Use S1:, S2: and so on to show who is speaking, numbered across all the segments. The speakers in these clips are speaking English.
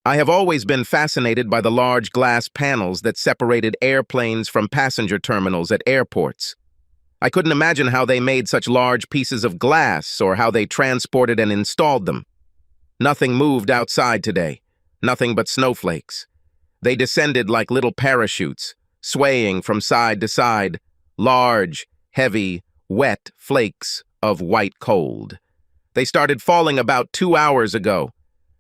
S1: I have always been fascinated by the large glass panels that separated airplanes from passenger terminals at airports. I couldn't imagine how they made such large pieces of glass or how they transported and installed them. Nothing moved outside today, nothing but snowflakes. They descended like little parachutes, swaying from side to side, large, heavy, wet flakes of white cold. They started falling about 2 hours ago.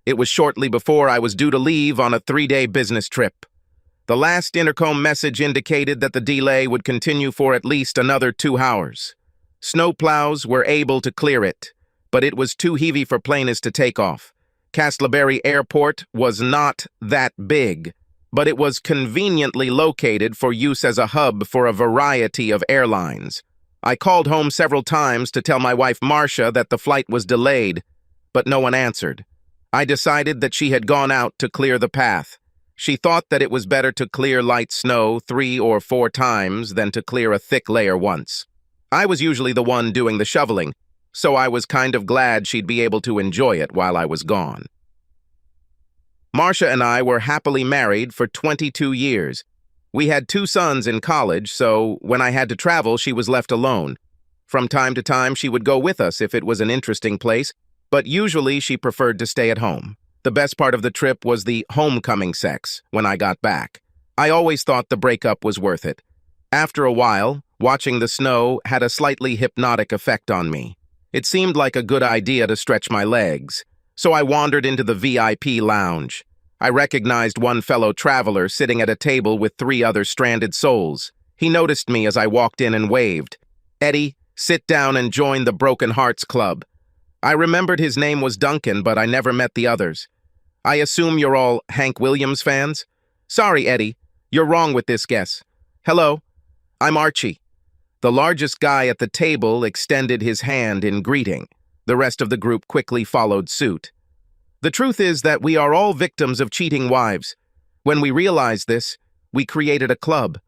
S1: It was shortly before I was due to leave on a 3-day business trip. The last intercom message indicated that the delay would continue for at least another 2 hours. Snowplows were able to clear it, but it was too heavy for planes to take off. Castleberry Airport was not that big, but it was conveniently located for use as a hub for a variety of airlines. I called home several times to tell my wife Marcia that the flight was delayed, but no one answered. I decided that she had gone out to clear the path. She thought that it was better to clear light snow 3 or 4 times than to clear a thick layer once. I was usually the one doing the shoveling, so I was kind of glad she'd be able to enjoy it while I was gone. Marcia and I were happily married for 22 years. We had 2 sons in college, so when I had to travel, she was left alone. From time to time, she would go with us if it was an interesting place, but usually she preferred to stay at home. The best part of the trip was the homecoming sex when I got back. I always thought the breakup was worth it. After a while, watching the snow had a slightly hypnotic effect on me. It seemed like a good idea to stretch my legs, so I wandered into the VIP lounge. I recognized one fellow traveler sitting at a table with 3 other stranded souls. He noticed me as I walked in and waved. "Eddie, sit down and join the Broken Hearts Club." I remembered his name was Duncan, but I never met the others. "I assume you're all Hank Williams fans?" "Sorry, Eddie. You're wrong with this guess. Hello, I'm Archie." The largest guy at the table extended his hand in greeting. The rest of the group quickly followed suit. The truth is that we are all victims of cheating wives. When we realized this, we created a club.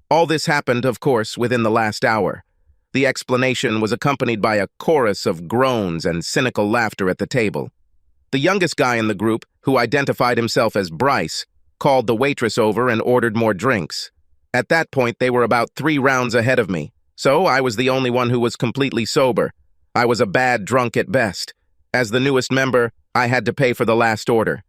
S1: All this happened, of course, within the last hour. The explanation was accompanied by a chorus of groans and cynical laughter at the table. The youngest guy in the group, who identified himself as Bryce, called the waitress over and ordered more drinks. At that point, they were about 3 rounds ahead of me, so I was the only one who was completely sober. I was a bad drunk at best. As the newest member, I had to pay for the last order.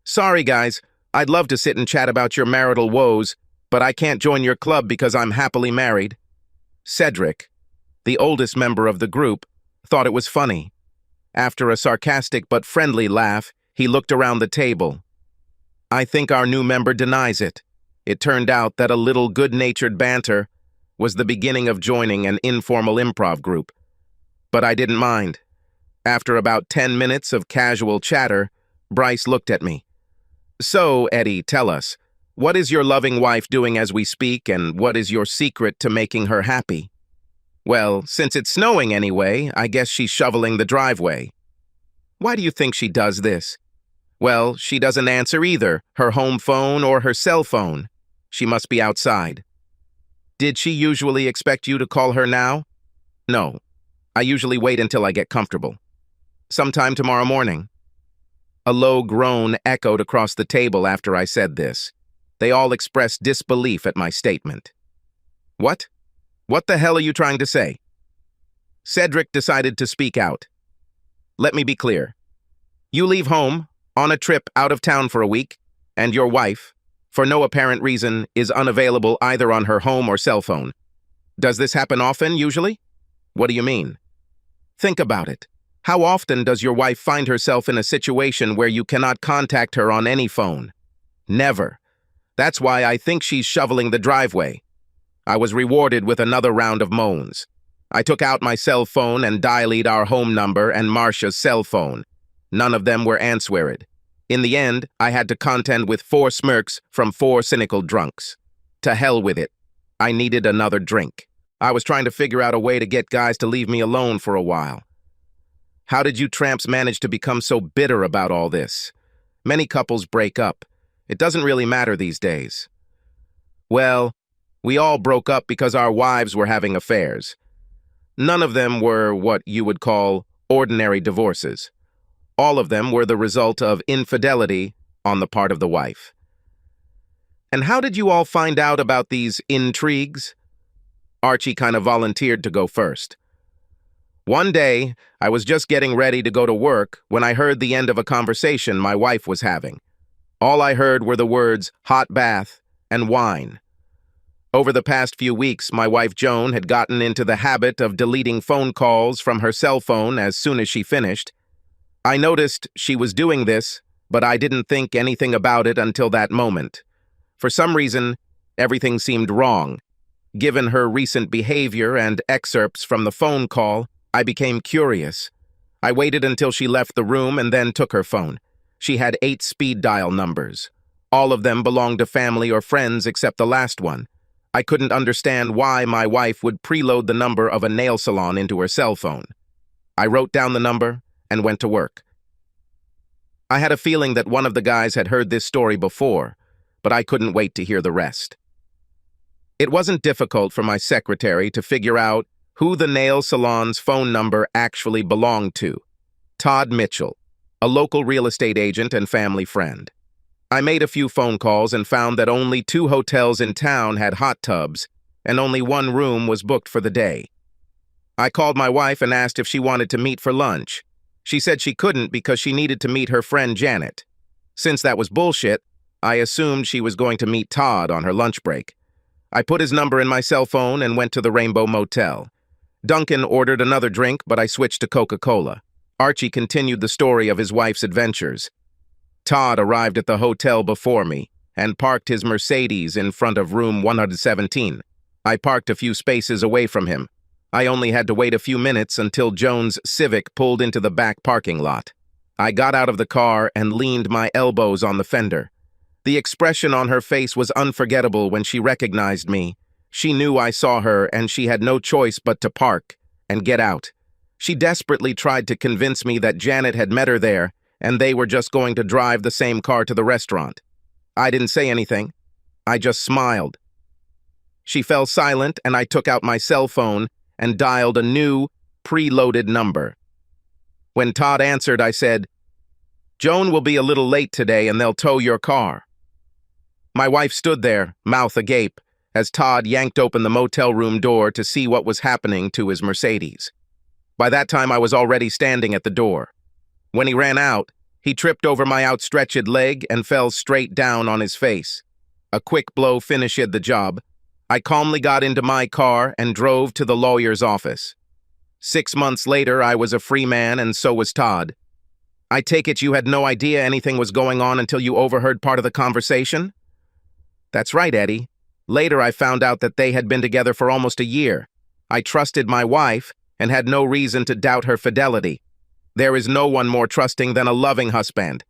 S1: "Sorry, guys. I'd love to sit and chat about your marital woes, but I can't join your club because I'm happily married." Cedric, the oldest member of the group, thought it was funny. After a sarcastic but friendly laugh, he looked around the table. I think our new member denies it. It turned out that a little good-natured banter was the beginning of joining an informal improv group. But I didn't mind. After about 10 minutes of casual chatter, Bryce looked at me. "So, Eddie, tell us, what is your loving wife doing as we speak, and what is your secret to making her happy?" "Well, since it's snowing anyway, I guess she's shoveling the driveway." "Why do you think she does this?" "Well, she doesn't answer either her home phone or her cell phone. She must be outside." "Did she usually expect you to call her now?" "No. I usually wait until I get comfortable." "Sometime tomorrow morning." A low groan echoed across the table after I said this. They all expressed disbelief at my statement. "What? What the hell are you trying to say?" Cedric decided to speak out. "Let me be clear. You leave home, on a trip out of town for a week, and your wife, for no apparent reason, is unavailable either on her home or cell phone. Does this happen often, usually?" "What do you mean?" "Think about it. How often does your wife find herself in a situation where you cannot contact her on any phone?" "Never. That's why I think she's shoveling the driveway." I was rewarded with another round of moans. I took out my cell phone and dialed our home number and Marcia's cell phone. None of them were answered. In the end, I had to contend with 4 smirks from 4 cynical drunks. To hell with it. I needed another drink. I was trying to figure out a way to get guys to leave me alone for a while. How did you tramps manage to become so bitter about all this? Many couples break up. It doesn't really matter these days. Well, we all broke up because our wives were having affairs. None of them were what you would call ordinary divorces. All of them were the result of infidelity on the part of the wife. "And how did you all find out about these intrigues?" Archie kind of volunteered to go first. "One day, I was just getting ready to go to work when I heard the end of a conversation my wife was having. All I heard were the words hot bath and wine. Over the past few weeks, my wife Joan had gotten into the habit of deleting phone calls from her cell phone as soon as she finished. I noticed she was doing this, but I didn't think anything about it until that moment. For some reason, everything seemed wrong. Given her recent behavior and excerpts from the phone call, I became curious. I waited until she left the room and then took her phone. She had 8 speed dial numbers. All of them belonged to family or friends except the last one. I couldn't understand why my wife would preload the number of a nail salon into her cell phone. I wrote down the number and went to work. I had a feeling that one of the guys had heard this story before, but I couldn't wait to hear the rest. It wasn't difficult for my secretary to figure out who the nail salon's phone number actually belonged to. Todd Mitchell, a local real estate agent and family friend. I made a few phone calls and found that only 2 hotels in town had hot tubs, and only 1 room was booked for the day. I called my wife and asked if she wanted to meet for lunch. She said she couldn't because she needed to meet her friend Janet. Since that was bullshit, I assumed she was going to meet Todd on her lunch break. I put his number in my cell phone and went to the Rainbow Motel. Duncan ordered another drink, but I switched to Coca-Cola. Archie continued the story of his wife's adventures. Todd arrived at the hotel before me and parked his Mercedes in front of room 117. I parked a few spaces away from him. I only had to wait a few minutes until Joan's Civic pulled into the back parking lot. I got out of the car and leaned my elbows on the fender. The expression on her face was unforgettable when she recognized me. She knew I saw her and she had no choice but to park and get out. She desperately tried to convince me that Janet had met her there and they were just going to drive the same car to the restaurant. I didn't say anything. I just smiled. She fell silent and I took out my cell phone and dialed a new, preloaded number. When Todd answered, I said, "Joan will be a little late today and they'll tow your car." My wife stood there, mouth agape, as Todd yanked open the motel room door to see what was happening to his Mercedes. By that time, I was already standing at the door. When he ran out, he tripped over my outstretched leg and fell straight down on his face. A quick blow finished the job. I calmly got into my car and drove to the lawyer's office. 6 months later, I was a free man and so was Todd. I take it you had no idea anything was going on until you overheard part of the conversation? That's right, Eddie. Later, I found out that they had been together for almost a year. I trusted my wife and had no reason to doubt her fidelity. There is no one more trusting than a loving husband.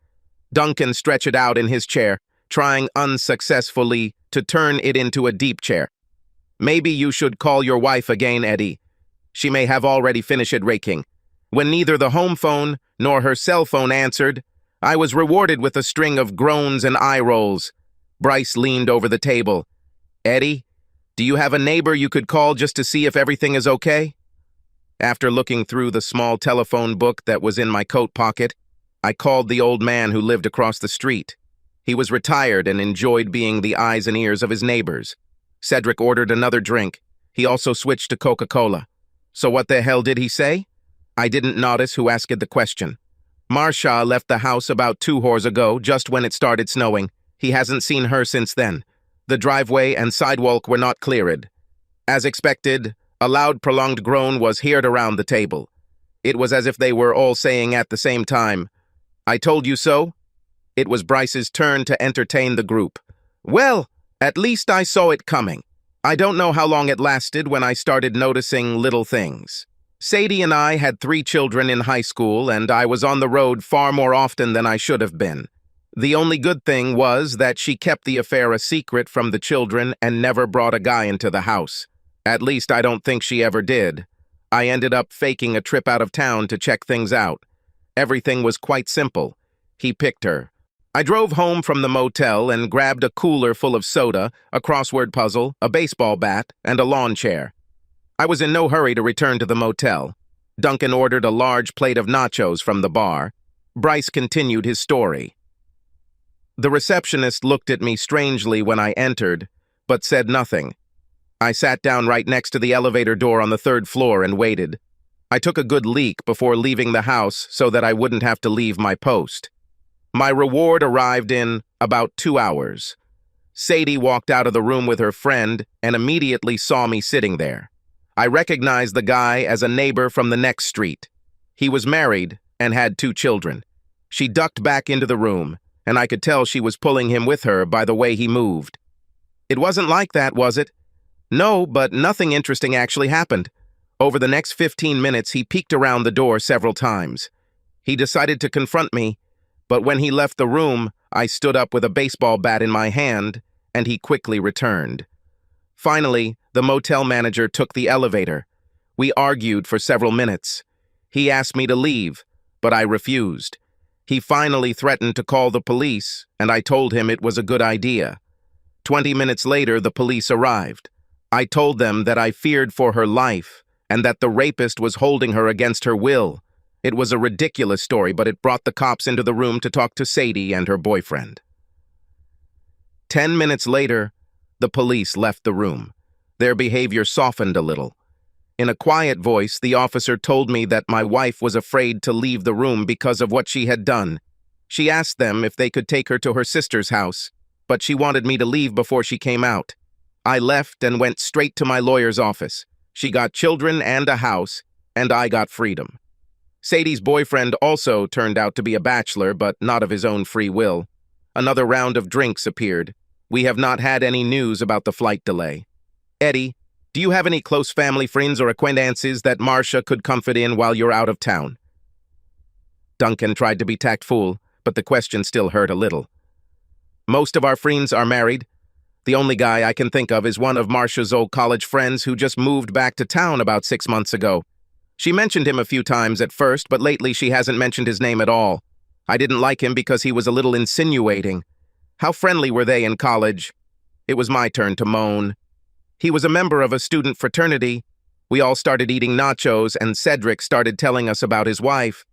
S1: Duncan stretched out in his chair, trying unsuccessfully to turn it into a deep chair. Maybe you should call your wife again, Eddie. She may have already finished raking. When neither the home phone nor her cell phone answered, I was rewarded with a string of groans and eye rolls. Bryce leaned over the table. "Eddie, do you have a neighbor you could call just to see if everything is okay?" After looking through the small telephone book that was in my coat pocket, I called the old man who lived across the street. He was retired and enjoyed being the eyes and ears of his neighbors. Cedric ordered another drink. He also switched to Coca-Cola. So what the hell did he say? I didn't notice who asked the question. Marsha left the house about 2 hours ago, just when it started snowing. He hasn't seen her since then. The driveway and sidewalk were not cleared. As expected, a loud, prolonged groan was heard around the table. It was as if they were all saying at the same time, "I told you so." It was Bryce's turn to entertain the group. "Well, at least I saw it coming. I don't know how long it lasted when I started noticing little things. Sadie and I had 3 children in high school, and I was on the road far more often than I should have been. The only good thing was that she kept the affair a secret from the children and never brought a guy into the house. At least I don't think she ever did. I ended up faking a trip out of town to check things out. Everything was quite simple. He picked her. I drove home from the motel and grabbed a cooler full of soda, a crossword puzzle, a baseball bat, and a lawn chair. I was in no hurry to return to the motel. Duncan ordered a large plate of nachos from the bar. Bryce continued his story. The receptionist looked at me strangely when I entered, but said nothing. I sat down right next to the elevator door on the third floor and waited. I took a good leak before leaving the house so that I wouldn't have to leave my post. My reward arrived in about 2 hours. Sadie walked out of the room with her friend and immediately saw me sitting there. I recognized the guy as a neighbor from the next street. He was married and had 2 children. She ducked back into the room, and I could tell she was pulling him with her by the way he moved. It wasn't like that, was it? No, but nothing interesting actually happened. Over the next 15 minutes, he peeked around the door several times. He decided to confront me, but when he left the room, I stood up with a baseball bat in my hand, and he quickly returned. Finally, the motel manager took the elevator. We argued for several minutes. He asked me to leave, but I refused. He finally threatened to call the police, and I told him it was a good idea. 20 minutes later, the police arrived. I told them that I feared for her life, and that the rapist was holding her against her will. It was a ridiculous story, but it brought the cops into the room to talk to Sadie and her boyfriend. 10 minutes later, the police left the room. Their behavior softened a little. In a quiet voice, the officer told me that my wife was afraid to leave the room because of what she had done. She asked them if they could take her to her sister's house, but she wanted me to leave before she came out. I left and went straight to my lawyer's office. She got children and a house, and I got freedom. Sadie's boyfriend also turned out to be a bachelor, but not of his own free will. Another round of drinks appeared. We have not had any news about the flight delay. Eddie, do you have any close family friends or acquaintances that Marcia could comfort in while you're out of town? Duncan tried to be tactful, but the question still hurt a little. Most of our friends are married. The only guy I can think of is one of Marcia's old college friends who just moved back to town about 6 months ago. She mentioned him a few times at first, but lately she hasn't mentioned his name at all. I didn't like him because he was a little insinuating. How friendly were they in college? It was my turn to moan. He was a member of a student fraternity. We all started eating nachos, and Cedric started telling us about his wife.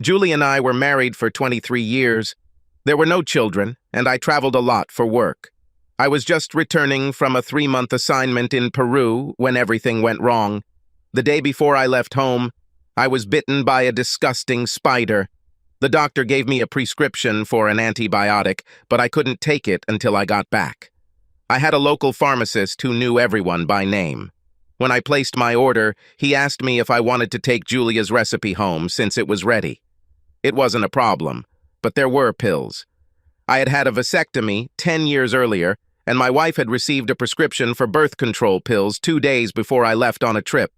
S1: Julie and I were married for 23 years. There were no children, and I traveled a lot for work. I was just returning from a 3-month assignment in Peru when everything went wrong. The day before I left home, I was bitten by a disgusting spider. The doctor gave me a prescription for an antibiotic, but I couldn't take it until I got back. I had a local pharmacist who knew everyone by name. When I placed my order, he asked me if I wanted to take Julia's recipe home since it was ready. It wasn't a problem, but there were pills. I had had a vasectomy 10 years earlier, and my wife had received a prescription for birth control pills 2 days before I left on a trip.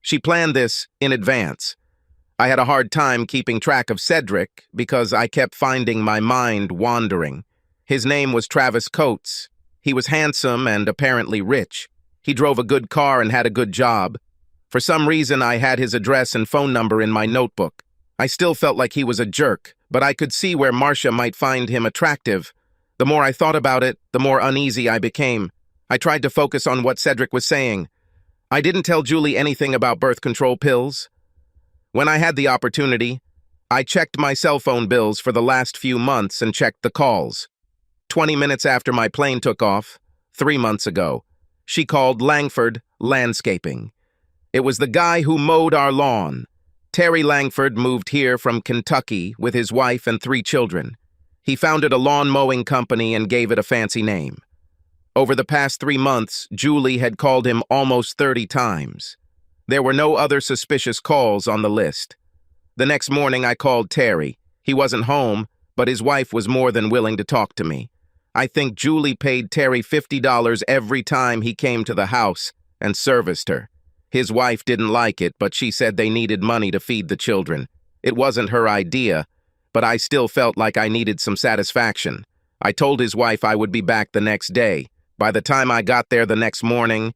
S1: She planned this in advance. I had a hard time keeping track of Cedric because I kept finding my mind wandering. His name was Travis Coates. He was handsome and apparently rich. He drove a good car and had a good job. For some reason, I had his address and phone number in my notebook. I still felt like he was a jerk, but I could see where Marcia might find him attractive. The more I thought about it, the more uneasy I became. I tried to focus on what Cedric was saying. I didn't tell Julie anything about birth control pills. When I had the opportunity, I checked my cell phone bills for the last few months and checked the calls. 20 minutes after my plane took off, 3 months ago, she called Langford Landscaping. It was the guy who mowed our lawn. Terry Langford moved here from Kentucky with his wife and 3 children. He founded a lawn mowing company and gave it a fancy name. Over the past 3 months, Julie had called him almost 30 times. There were no other suspicious calls on the list. The next morning, I called Terry. He wasn't home, but his wife was more than willing to talk to me. I think Julie paid Terry $50 every time he came to the house and serviced her. His wife didn't like it, but she said they needed money to feed the children. It wasn't her idea, but I still felt like I needed some satisfaction. I told his wife I would be back the next day. By the time I got there the next morning,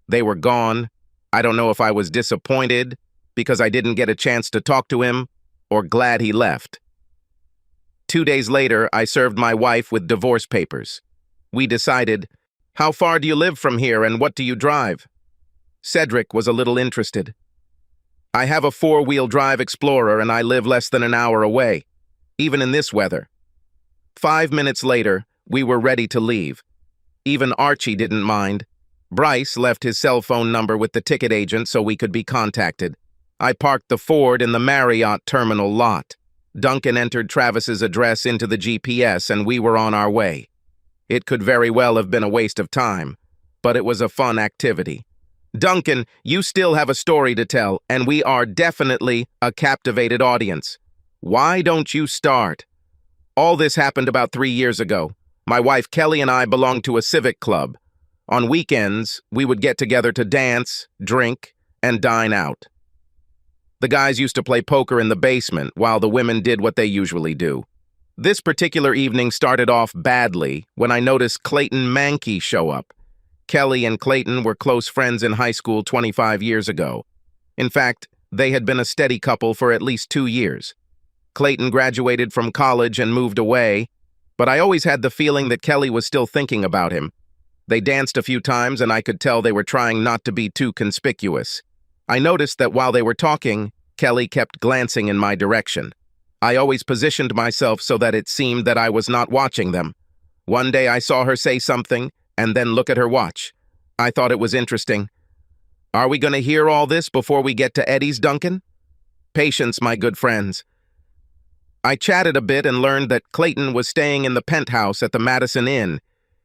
S1: they were gone. I don't know if I was disappointed because I didn't get a chance to talk to him or glad he left. 2 days later, I served my wife with divorce papers. We decided, how far do you live from here and what do you drive? Cedric was a little interested. I have a 4-wheel drive Explorer and I live less than an hour away, even in this weather. 5 minutes later, we were ready to leave. Even Archie didn't mind. Bryce left his cell phone number with the ticket agent so we could be contacted. I parked the Ford in the Marriott terminal lot. Duncan entered Travis's address into the GPS and we were on our way. It could very well have been a waste of time, but it was a fun activity. Duncan, you still have a story to tell, and we are definitely a captivated audience. Why don't you start? All this happened about 3 years ago. My wife Kelly and I belonged to a civic club. On weekends, we would get together to dance, drink, and dine out. The guys used to play poker in the basement while the women did what they usually do. This particular evening started off badly when I noticed Clayton Mankey show up. Kelly and Clayton were close friends in high school 25 years ago. In fact, they had been a steady couple for at least 2 years. Clayton graduated from college and moved away, but I always had the feeling that Kelly was still thinking about him. They danced a few times and I could tell they were trying not to be too conspicuous. I noticed that while they were talking, Kelly kept glancing in my direction. I always positioned myself so that it seemed that I was not watching them. One day I saw her say something and then look at her watch. I thought it was interesting. Are we going to hear all this before we get to Eddie's, Duncan? Patience, my good friends. I chatted a bit and learned that Clayton was staying in the penthouse at the Madison Inn.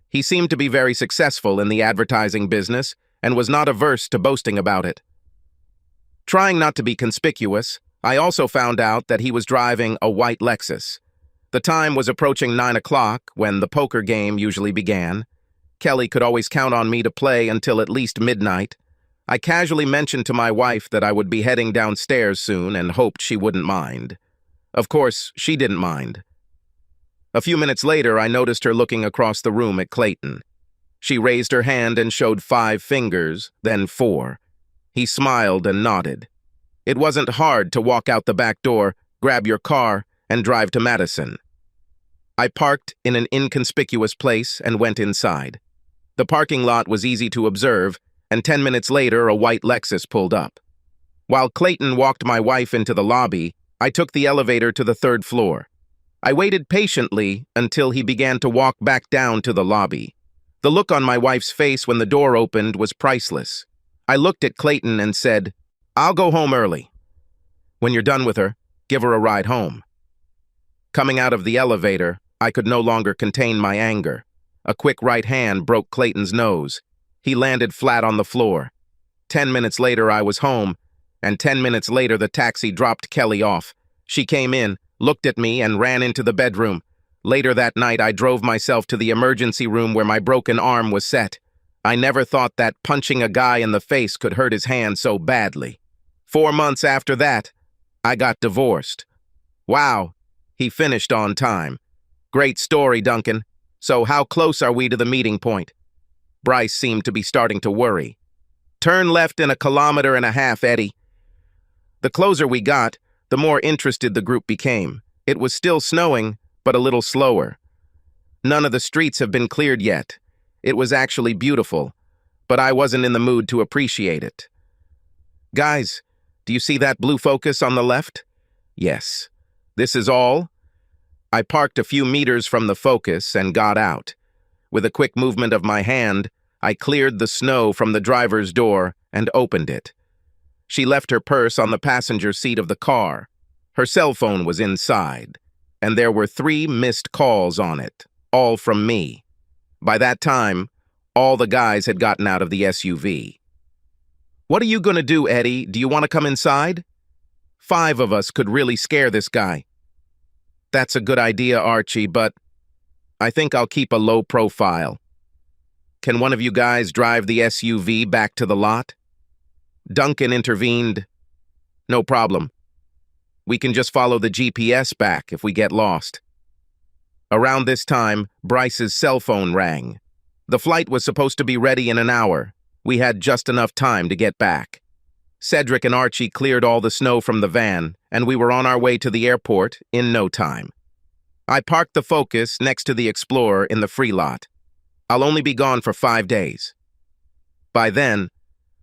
S1: He seemed to be very successful in the advertising business and was not averse to boasting about it. Trying not to be conspicuous, I also found out that he was driving a white Lexus. The time was approaching 9 o'clock when the poker game usually began. Kelly could always count on me to play until at least midnight. I casually mentioned to my wife that I would be heading downstairs soon and hoped she wouldn't mind. Of course, she didn't mind. A few minutes later, I noticed her looking across the room at Clayton. She raised her hand and showed 5 fingers, then 4. He smiled and nodded. It wasn't hard to walk out the back door, grab your car, and drive to Madison. I parked in an inconspicuous place and went inside. The parking lot was easy to observe, and 10 minutes later, a white Lexus pulled up. While Clayton walked my wife into the lobby, I took the elevator to the 3rd floor. I waited patiently until he began to walk back down to the lobby. The look on my wife's face when the door opened was priceless. I looked at Clayton and said, "I'll go home early." When you're done with her, give her a ride home. Coming out of the elevator, I could no longer contain my anger. A quick right hand broke Clayton's nose. He landed flat on the floor. 10 minutes later, I was home, and 10 minutes later, the taxi dropped Kelly off. She came in, looked at me, and ran into the bedroom. Later that night, I drove myself to the emergency room where my broken arm was set. I never thought that punching a guy in the face could hurt his hand so badly. 4 months after that, I got divorced. Wow, he finished on time. Great story, Duncan. So how close are we to the meeting point? Bryce seemed to be starting to worry. Turn left in 1.5 kilometers, Eddie. The closer we got, the more interested the group became. It was still snowing, but a little slower. None of the streets have been cleared yet. It was actually beautiful, but I wasn't in the mood to appreciate it. Guys, do you see that blue focus on the left? Yes. This is all? I parked a few meters from the focus and got out. With a quick movement of my hand, I cleared the snow from the driver's door and opened it. She left her purse on the passenger seat of the car. Her cell phone was inside, and there were 3 missed calls on it, all from me. By that time, all the guys had gotten out of the SUV. What are you going to do, Eddie? Do you want to come inside? 5 of us could really scare this guy. That's a good idea, Archie, but I think I'll keep a low profile. Can one of you guys drive the SUV back to the lot? Duncan intervened. No problem. We can just follow the GPS back if we get lost. Around this time, Bryce's cell phone rang. The flight was supposed to be ready in an hour. We had just enough time to get back. Cedric and Archie cleared all the snow from the van, and we were on our way to the airport in no time. I parked the Focus next to the Explorer in the free lot. I'll only be gone for 5 days. By then,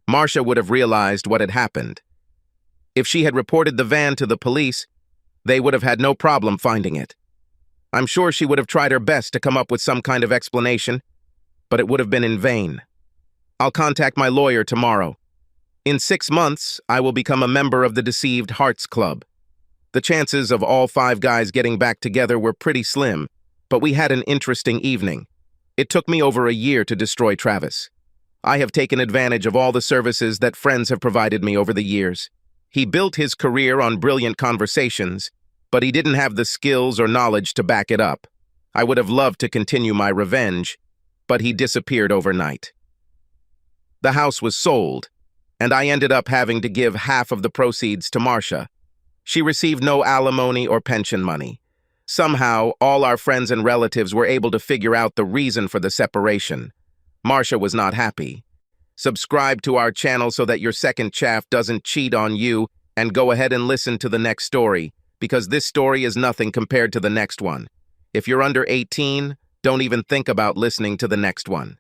S1: Marcia would have realized what had happened. If she had reported the van to the police, they would have had no problem finding it. I'm sure she would have tried her best to come up with some kind of explanation, but it would have been in vain. I'll contact my lawyer tomorrow. In 6 months, I will become a member of the deceived Hearts Club. The chances of all 5 guys getting back together were pretty slim, but we had an interesting evening. It took me over a year to destroy Travis. I have taken advantage of all the services that friends have provided me over the years. He built his career on brilliant conversations, but he didn't have the skills or knowledge to back it up. I would have loved to continue my revenge, but he disappeared overnight. The house was sold, and I ended up having to give half of the proceeds to Marcia. She received no alimony or pension money. Somehow, all our friends and relatives were able to figure out the reason for the separation. Marcia was not happy. Subscribe to our channel so that your second chaff doesn't cheat on you, and go ahead and listen to the next story, because this story is nothing compared to the next one. If you're under 18, don't even think about listening to the next one.